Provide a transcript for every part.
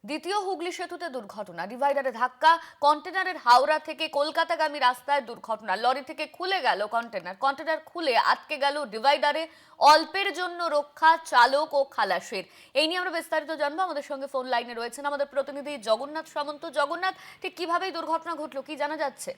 দ্বিতীয় হুগলি সেতুতে দুর্ঘটনা, ডিভাইডারে ধাক্কা, কন্টেনারের হাওড়া থেকে কলকাতাগামী রাস্তায় দুর্ঘটনা। লরি থেকে খুলে গেল কন্টেনার খুলে আটকে গেল ডিভাইডারে। অল্পের জন্য রক্ষা চালক ও খালাসের। এই নিয়ে আমরা বিস্তারিত জানবো। আমাদের সঙ্গে ফোন লাইনে রয়েছেন আমাদের প্রতিনিধি জগন্নাথ সামন্ত। জগন্নাথ, ঠিক কিভাবে এই দুর্ঘটনা ঘটলো, কি জানা যাচ্ছে?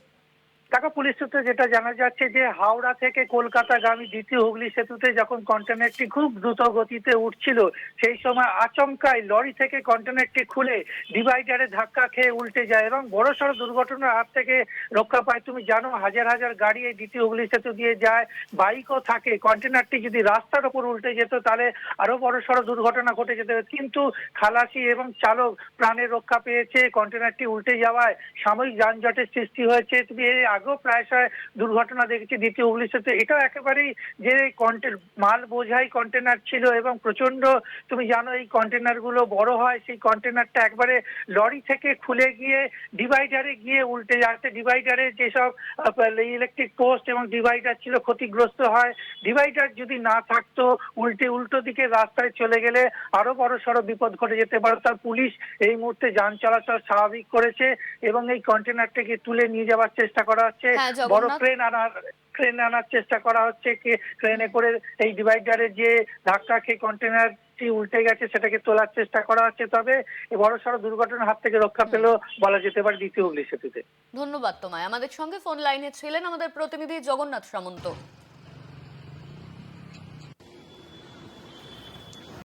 দেখো, পুলিশ সূত্রে যেটা জানা যাচ্ছে যে হাওড়া থেকে কলকাতাগামী দ্বিতীয় হুগলি সেতুতে যখন কন্টেনারটি খুব দ্রুত গতিতে উঠছিল, সেই সময় আচমকাই লরি থেকে কন্টেনারটি খুলে ডিভাইডারে ধাক্কা খেয়ে উল্টে যায় এবং বড়সড় দুর্ঘটনার হাত থেকে রক্ষা পায়। তুমি জানো, হাজার হাজার গাড়ি এই দ্বিতীয় হুগলি সেতু দিয়ে যায়, বাইকও থাকে। কন্টেনারটি যদি রাস্তার ওপর উল্টে যেত তাহলে আরো বড়সড় দুর্ঘটনা ঘটে যেত, কিন্তু খালাসি এবং চালক প্রাণের রক্ষা পেয়েছে। কন্টেনারটি উল্টে যাওয়ায় সাময়িক যানজটের সৃষ্টি হয়েছে। তুমি আগেও প্রায়শই দুর্ঘটনা দেখেছি দ্বিতীয় হুগলি সেতু। এটাও একেবারেই যে মাল বোঝাই কন্টেনার ছিল এবং প্রচন্ড, তুমি জানো এই কন্টেনার গুলো বড় হয়, সেই কন্টেনারটা একবারে লরি থেকে খুলে গিয়ে ডিভাইডারে গিয়ে উল্টে যাচ্ছে। ডিভাইডারে যেসব ইলেকট্রিক পোস্ট এবং ডিভাইডার ছিল ক্ষতিগ্রস্ত হয়। ডিভাইডার যদি না থাকতো, উল্টো দিকে রাস্তায় চলে গেলে আরো বড় সড় বিপদ ঘটে যেতে পারে। তার পুলিশ এই মুহূর্তে যান চলাচল স্বাভাবিক করেছে এবং এই কন্টেনারটাকে তুলে নিয়ে যাওয়ার চেষ্টা করা হচ্ছে। হ্যাঁ বড় জগন্নাথ। ক্রেন আনার চেষ্টা করা হচ্ছে। ক্রেনে করে এই ডিভাইডারে যে ধাক্কা খেয়ে কন্টেনারটি উল্টে গেছে সেটাকে তোলার চেষ্টা করা হচ্ছে। তবে এই বড় সড় দুর্ঘটনার হাত থেকে রক্ষা পেলেও বলা যেতে পারে দ্বিতীয় হুগলি সেতুতে। ধন্যবাদ তোমায়। আমাদের সঙ্গে ফোন লাইনে ছিলেন আমাদের প্রতিনিধি জগন্নাথ সামন্ত।